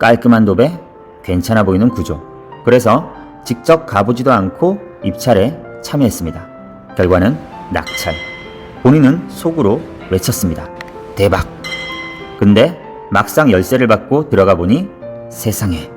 깔끔한 도배, 괜찮아 보이는 구조. 그래서 직접 가보지도 않고 입찰에 참여했습니다. 결과는 낙찰. 본인은 속으로 외쳤습니다. 대박! 근데 막상 열쇠를 받고 들어가 보니 세상에,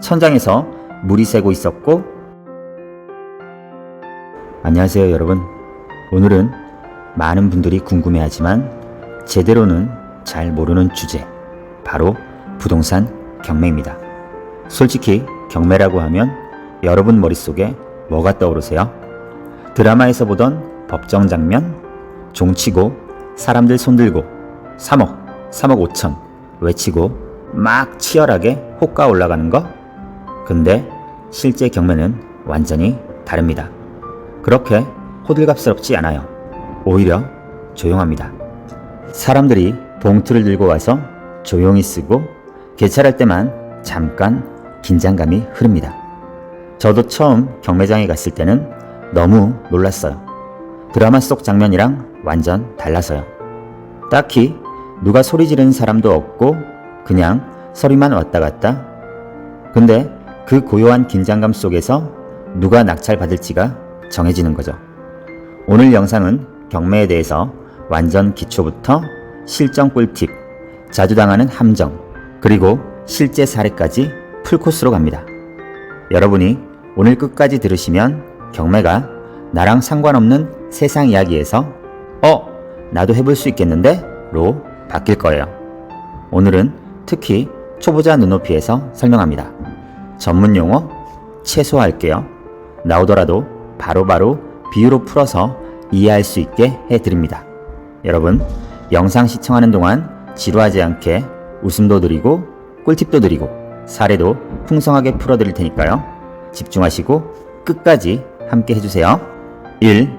천장에서 물이 새고 있었고. 안녕하세요 여러분. 오늘은 많은 분들이 궁금해하지만 제대로는 잘 모르는 주제, 바로 부동산 경매입니다. 솔직히 경매라고 하면 여러분 머릿속에 뭐가 떠오르세요? 드라마에서 보던 법정 장면, 종치고 사람들 손들고 3억, 3억 5천 외치고 막 치열하게 호가 올라가는 거? 근데 실제 경매는 완전히 다릅니다. 그렇게 호들갑스럽지 않아요. 오히려 조용합니다. 사람들이 봉투를 들고 와서 조용히 쓰고 개찰할 때만 잠깐 긴장감이 흐릅니다. 저도 처음 경매장에 갔을 때는 너무 놀랐어요. 드라마 속 장면이랑 완전 달라서요. 딱히 누가 소리 지르는 사람도 없고 그냥 소리만 왔다 갔다. 근데 그 고요한 긴장감 속에서 누가 낙찰받을지가 정해지는 거죠. 오늘 영상은 경매에 대해서 완전 기초부터 실전 꿀팁, 자주 당하는 함정, 그리고 실제 사례까지 풀코스로 갑니다. 여러분이 오늘 끝까지 들으시면 경매가 나랑 상관없는 세상 이야기에서 나도 해볼 수 있겠는데? 로 바뀔 거예요. 오늘은 특히 초보자 눈높이에서 설명합니다. 전문 용어 최소화할게요. 나오더라도 바로바로 비유로 풀어서 이해할 수 있게 해드립니다. 여러분, 영상 시청하는 동안 지루하지 않게 웃음도 드리고 꿀팁도 드리고 사례도 풍성하게 풀어드릴 테니까요. 집중하시고 끝까지 함께 해주세요. 1.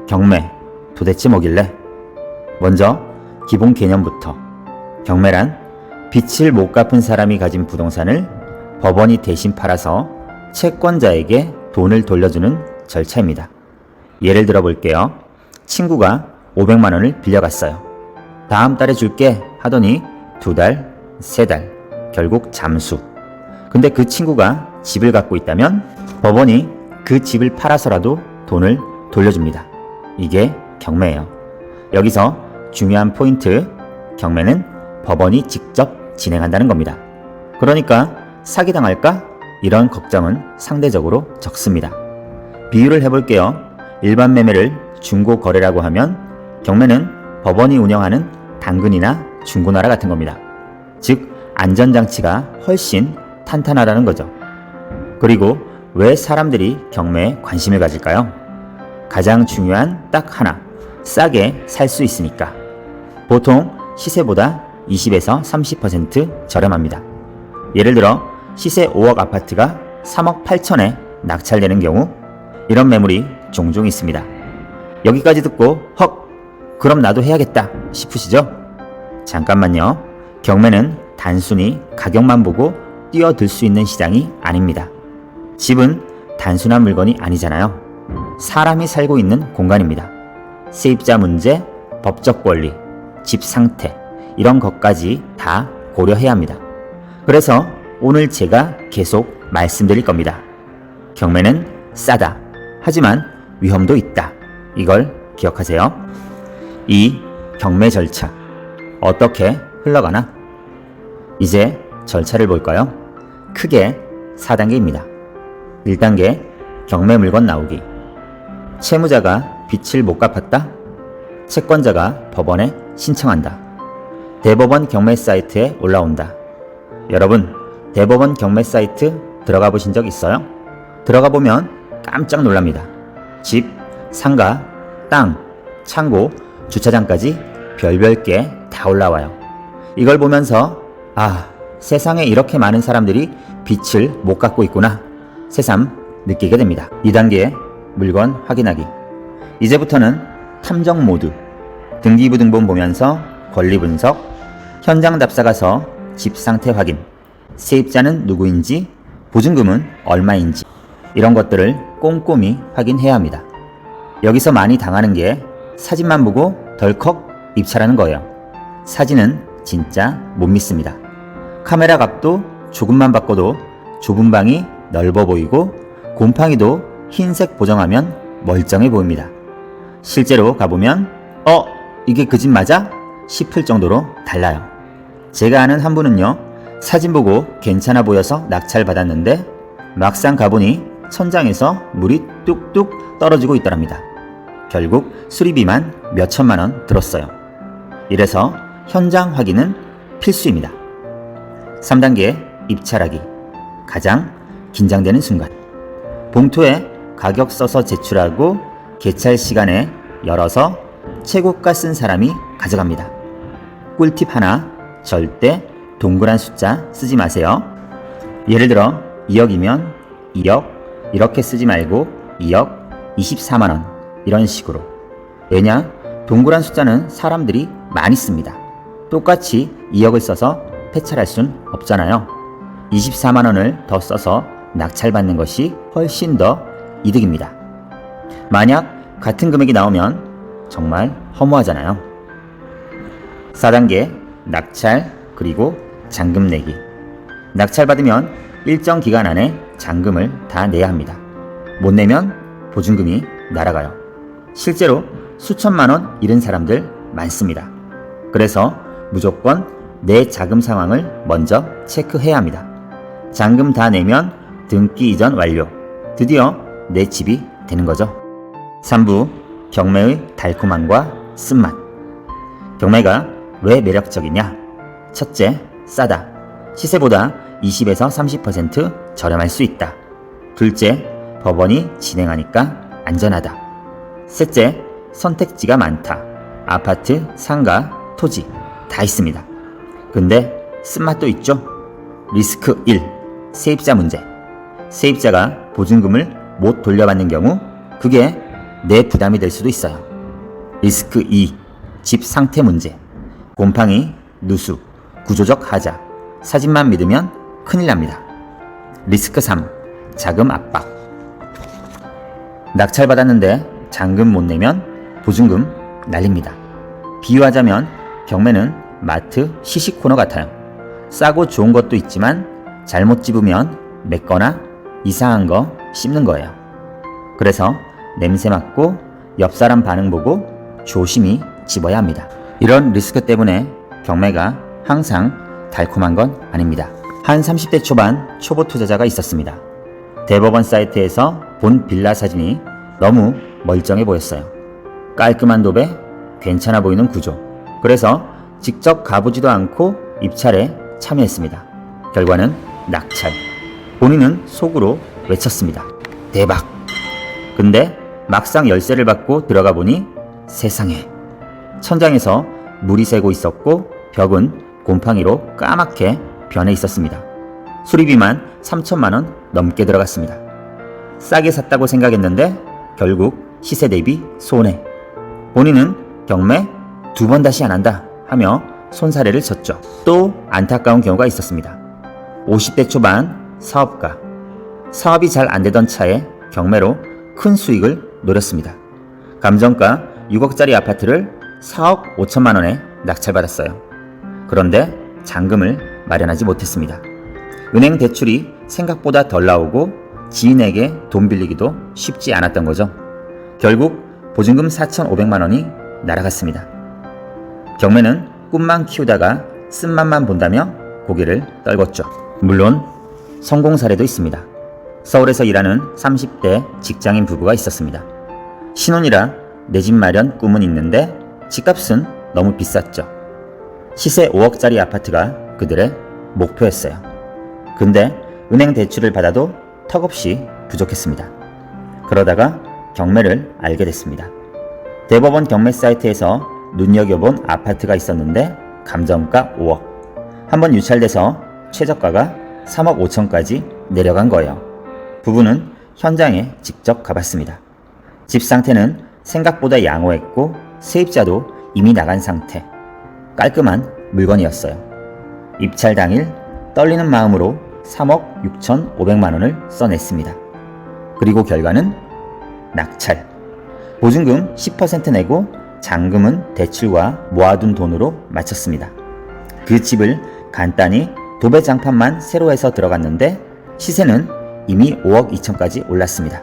경매. 도대체 뭐길래? 먼저 기본 개념부터. 경매란 빚을 못 갚은 사람이 가진 부동산을 법원이 대신 팔아서 채권자에게 돈을 돌려주는 절차입니다. 예를 들어 볼게요. 친구가 500만 원을 빌려갔어요. 다음 달에 줄게 하더니 2달, 3달, 결국 잠수. 근데 그 친구가 집을 갖고 있다면 법원이 그 집을 팔아서라도 돈을 돌려줍니다. 이게 경매예요. 여기서 중요한 포인트, 경매는 법원이 직접 진행한다는 겁니다. 그러니까 사기당할까? 이런 걱정은 상대적으로 적습니다. 비유를 해볼게요. 일반 매매를 중고 거래라고 하면 경매는 법원이 운영하는 당근이나 중고나라 같은 겁니다. 즉 안전장치가 훨씬 탄탄하다는 거죠. 그리고 왜 사람들이 경매에 관심을 가질까요? 가장 중요한 딱 하나, 싸게 살 수 있으니까. 보통 시세보다 20에서 30% 저렴합니다. 예를 들어 시세 5억 아파트가 3억 8천에 낙찰되는 경우, 이런 매물이 종종 있습니다. 여기까지 듣고 헉! 그럼 나도 해야겠다 싶으시죠? 잠깐만요. 경매는 단순히 가격만 보고 뛰어들 수 있는 시장이 아닙니다. 집은 단순한 물건이 아니잖아요. 사람이 살고 있는 공간입니다. 세입자 문제, 법적 권리, 집 상태, 이런 것까지 다 고려해야 합니다. 그래서 오늘 제가 계속 말씀드릴 겁니다. 경매는 싸다. 하지만 위험도 있다. 이걸 기억하세요. 2. 경매 절차. 어떻게 흘러가나? 이제 절차를 볼까요? 크게 4단계입니다. 1단계, 경매 물건 나오기. 채무자가 빚을 못 갚았다? 채권자가 법원에 신청한다. 대법원 경매 사이트에 올라온다. 여러분, 대법원 경매 사이트 들어가 보신 적 있어요? 들어가 보면 깜짝 놀랍니다. 집, 상가, 땅, 창고, 주차장까지 별별 게 다 올라와요. 이걸 보면서 세상에 이렇게 많은 사람들이 빚을 못 갚고 있구나 새삼 느끼게 됩니다. 2단계 물건 확인하기. 이제부터는 탐정 모드. 등기부등본 보면서 권리 분석, 현장 답사 가서 집 상태 확인, 세입자는 누구인지, 보증금은 얼마인지, 이런 것들을 꼼꼼히 확인해야 합니다. 여기서 많이 당하는 게 사진만 보고 덜컥 입찰하는 거예요. 사진은 진짜 못 믿습니다. 카메라 각도 조금만 바꿔도 좁은 방이 넓어 보이고 곰팡이도 흰색 보정하면 멀쩡해 보입니다. 실제로 가보면 이게 그 집 맞아? 싶을 정도로 달라요. 제가 아는 한 분은요, 사진 보고 괜찮아 보여서 낙찰받았는데 막상 가보니 천장에서 물이 뚝뚝 떨어지고 있더랍니다. 결국 수리비만 몇 천만 원 들었어요. 이래서 현장 확인은 필수입니다. 3단계 입찰하기. 가장 긴장되는 순간. 봉투에 가격 써서 제출하고 개찰 시간에 열어서 최고가 쓴 사람이 가져갑니다. 꿀팁 하나, 절대 동그란 숫자 쓰지 마세요. 예를 들어 2억이면 2억 이렇게 쓰지 말고 2억 24만 원 이런 식으로. 왜냐? 동그란 숫자는 사람들이 많이 씁니다. 똑같이 2억을 써서 폐찰할 순 없잖아요. 24만 원을 더 써서 낙찰받는 것이 훨씬 더 이득입니다. 만약 같은 금액이 나오면 정말 허무하잖아요. 4단계 낙찰 그리고 잔금 내기. 낙찰받으면 일정 기간 안에 잔금을 다 내야 합니다. 못 내면 보증금이 날아가요. 실제로 수천만 원 잃은 사람들 많습니다. 그래서 무조건 내 자금 상황을 먼저 체크해야 합니다. 잔금 다 내면 등기 이전 완료. 드디어 내 집이 되는 거죠. 3부 경매의 달콤함과 쓴맛. 경매가 왜 매력적이냐? 첫째, 싸다. 시세보다 20에서 30% 저렴할 수 있다. 둘째, 법원이 진행하니까 안전하다. 셋째, 선택지가 많다. 아파트, 상가, 토지 다 있습니다. 근데 쓴맛도 있죠? 리스크 1. 세입자 문제. 세입자가 보증금을 못 돌려받는 경우 그게 내 부담이 될 수도 있어요. 리스크 2. 집 상태 문제. 곰팡이, 누수, 구조적 하자, 사진만 믿으면 큰일 납니다. 리스크 3. 자금 압박. 낙찰받았는데 잔금 못 내면 보증금 날립니다. 비유하자면 경매는 마트 시식 코너 같아요. 싸고 좋은 것도 있지만 잘못 집으면 맵거나 이상한 거 씹는 거예요. 그래서 냄새 맡고 옆 사람 반응 보고 조심히 집어야 합니다. 이런 리스크 때문에 경매가 항상 달콤한 건 아닙니다. 한 30대 초반 초보 투자자가 있었습니다. 대법원 사이트에서 본 빌라 사진이 너무 멀쩡해 보였어요. 깔끔한 도배, 괜찮아 보이는 구조. 그래서 직접 가보지도 않고 입찰에 참여했습니다. 결과는 낙찰. 본인은 속으로 외쳤습니다. 대박! 근데 막상 열쇠를 받고 들어가 보니 세상에, 천장에서 물이 새고 있었고 벽은 곰팡이로 까맣게 변해 있었습니다. 수리비만 3천만 원 넘게 들어갔습니다. 싸게 샀다고 생각했는데 결국 시세 대비 손해. 본인은 경매 2번 다시 안 한다 하며 손사래를 쳤죠. 또 안타까운 경우가 있었습니다. 50대 초반 사업가. 사업이 잘 안 되던 차에 경매로 큰 수익을 노렸습니다. 감정가 6억짜리 아파트를 4억 5천만 원에 낙찰받았어요. 그런데 잔금을 마련하지 못했습니다. 은행 대출이 생각보다 덜 나오고 지인에게 돈 빌리기도 쉽지 않았던 거죠. 결국 보증금 4,500만 원이 날아갔습니다. 경매는 꿈만 키우다가 쓴맛만 본다며 고개를 떨궜죠. 물론 성공 사례도 있습니다. 서울에서 일하는 30대 직장인 부부가 있었습니다. 신혼이라 내 집 마련 꿈은 있는데 집값은 너무 비쌌죠. 시세 5억짜리 아파트가 그들의 목표였어요. 근데 은행 대출을 받아도 턱없이 부족했습니다. 그러다가 경매를 알게 됐습니다. 대법원 경매 사이트에서 눈여겨본 아파트가 있었는데 감정가 5억. 한번 유찰돼서 최저가가 3억 5천까지 내려간 거예요. 부부는 현장에 직접 가봤습니다. 집 상태는 생각보다 양호했고 세입자도 이미 나간 상태. 깔끔한 물건이었어요. 입찰 당일 떨리는 마음으로 3억 6,500만 원을 써냈습니다. 그리고 결과는 낙찰. 보증금 10% 내고 잔금은 대출과 모아둔 돈으로 마쳤습니다. 그 집을 간단히 도배장판만 새로 해서 들어갔는데 시세는 이미 5억 2천까지 올랐습니다.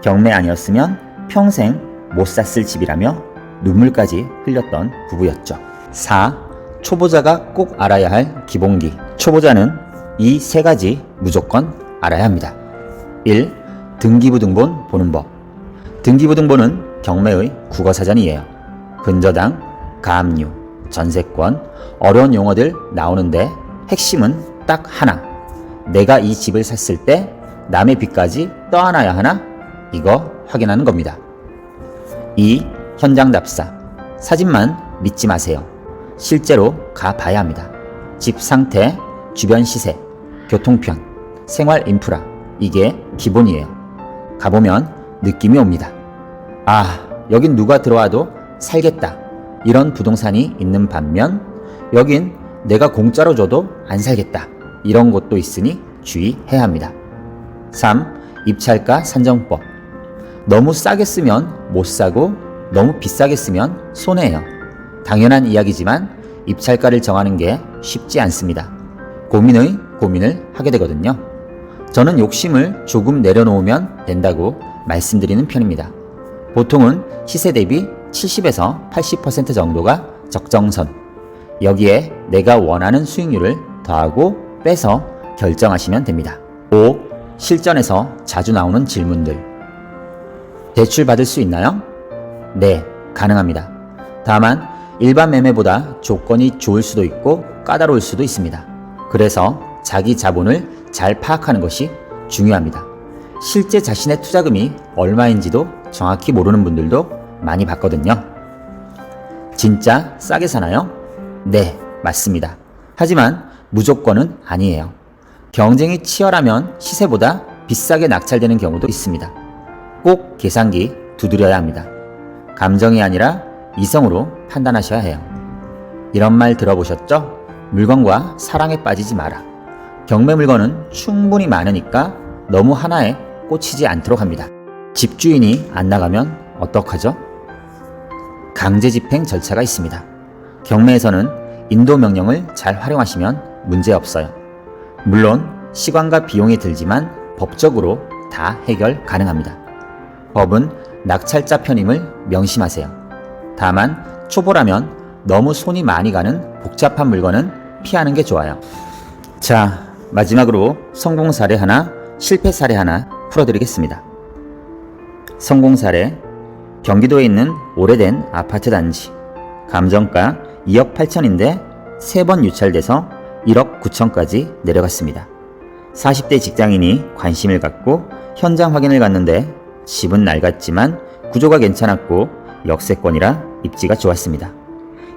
경매 아니었으면 평생 못 샀을 집이라며 눈물까지 흘렸던 부부였죠. 4. 초보자가 꼭 알아야 할 기본기. 초보자는 이 세 가지 무조건 알아야 합니다. 1. 등기부등본 보는 법. 등기부등본은 경매의 국어사전이에요. 근저당, 가압류, 전세권, 어려운 용어들 나오는데 핵심은 딱 하나. 내가 이 집을 샀을 때 남의 빚까지 떠안아야 하나? 이거 확인하는 겁니다. 2. 현장 답사. 사진만 믿지 마세요. 실제로 가봐야 합니다. 집 상태, 주변 시세, 교통편, 생활 인프라, 이게 기본이에요. 가보면 느낌이 옵니다. 아, 여긴 누가 들어와도 살겠다. 이런 부동산이 있는 반면 여긴 내가 공짜로 줘도 안 살겠다. 이런 곳도 있으니 주의해야 합니다. 3. 입찰가 산정법. 너무 싸게 쓰면 못 사고 너무 비싸게 쓰면 손해예요. 당연한 이야기지만 입찰가를 정하는 게 쉽지 않습니다. 고민을 하게 되거든요. 저는 욕심을 조금 내려놓으면 된다고 말씀드리는 편입니다. 보통은 시세 대비 70에서 80% 정도가 적정선. 여기에 내가 원하는 수익률을 더하고 빼서 결정하시면 됩니다. 5. 실전에서 자주 나오는 질문들. 대출 받을 수 있나요? 네, 가능합니다. 다만 일반 매매보다 조건이 좋을 수도 있고 까다로울 수도 있습니다. 그래서 자기 자본을 잘 파악하는 것이 중요합니다. 실제 자신의 투자금이 얼마인지도 정확히 모르는 분들도 많이 봤거든요. 진짜 싸게 사나요? 네, 맞습니다. 하지만 무조건은 아니에요. 경쟁이 치열하면 시세보다 비싸게 낙찰되는 경우도 있습니다. 꼭 계산기 두드려야 합니다. 감정이 아니라 이성으로 판단하셔야 해요. 이런 말 들어보셨죠? 물건과 사랑에 빠지지 마라. 경매 물건은 충분히 많으니까 너무 하나에 꽂히지 않도록 합니다. 집주인이 안 나가면 어떡하죠? 강제 집행 절차가 있습니다. 경매에서는 인도 명령을 잘 활용하시면 문제 없어요. 물론 시간과 비용이 들지만 법적으로 다 해결 가능합니다. 법은 낙찰자 편임을 명심하세요. 다만 초보라면 너무 손이 많이 가는 복잡한 물건은 피하는 게 좋아요. 자, 마지막으로 성공 사례 하나, 실패 사례 하나 풀어드리겠습니다. 성공 사례. 경기도에 있는 오래된 아파트 단지. 감정가 2억 8천인데 3번 유찰돼서 1억 9천까지 내려갔습니다. 40대 직장인이 관심을 갖고 현장 확인을 갔는데 집은 낡았지만 구조가 괜찮았고 역세권이라 입지가 좋았습니다.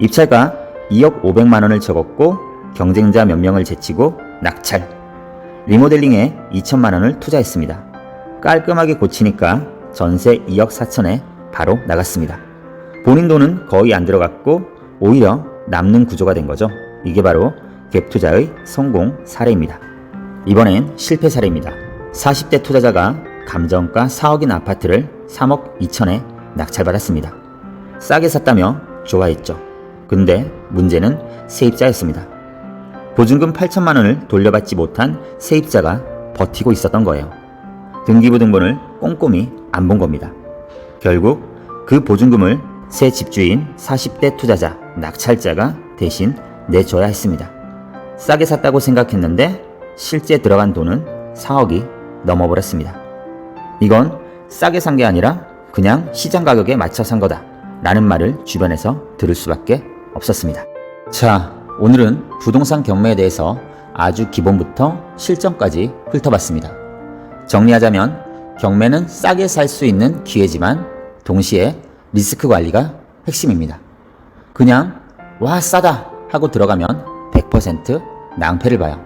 입찰가 2억 500만 원을 적었고 경쟁자 몇 명을 제치고 낙찰. 리모델링에 2천만 원을 투자했습니다. 깔끔하게 고치니까 전세 2억 4천에 바로 나갔습니다. 본인 돈은 거의 안 들어갔고 오히려 남는 구조가 된 거죠. 이게 바로 갭투자의 성공 사례입니다. 이번엔 실패 사례입니다. 40대 투자자가 감정가 4억인 아파트를 3억 2천에 낙찰받았습니다. 싸게 샀다며 좋아했죠. 근데 문제는 세입자였습니다. 보증금 8천만 원을 돌려받지 못한 세입자가 버티고 있었던 거예요. 등기부등본을 꼼꼼히 안 본 겁니다. 결국 그 보증금을 새 집주인 40대 투자자 낙찰자가 대신 내줘야 했습니다. 싸게 샀다고 생각했는데 실제 들어간 돈은 4억이 넘어버렸습니다. 이건 싸게 산 게 아니라 그냥 시장 가격에 맞춰 산 거다 라는 말을 주변에서 들을 수밖에 없었습니다. 자, 오늘은 부동산 경매에 대해서 아주 기본부터 실전까지 훑어봤습니다. 정리하자면 경매는 싸게 살 수 있는 기회지만 동시에 리스크 관리가 핵심입니다. 그냥 와 싸다 하고 들어가면 100% 낭패를 봐요.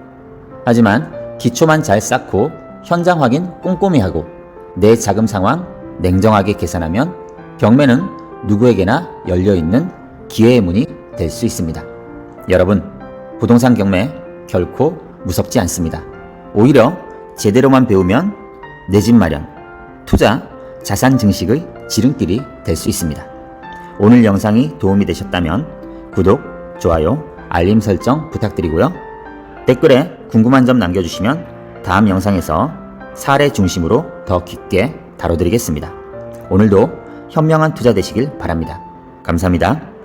하지만 기초만 잘 쌓고 현장 확인 꼼꼼히 하고 내 자금 상황 냉정하게 계산하면 경매는 누구에게나 열려있는 기회의 문이 될 수 있습니다. 여러분, 부동산 경매 결코 무섭지 않습니다. 오히려 제대로만 배우면 내 집 마련, 투자, 자산 증식의 지름길이 될 수 있습니다. 오늘 영상이 도움이 되셨다면 구독, 좋아요, 알림 설정 부탁드리고요. 댓글에 궁금한 점 남겨주시면 다음 영상에서 사례 중심으로 더 깊게 다뤄드리겠습니다. 오늘도 현명한 투자 되시길 바랍니다. 감사합니다.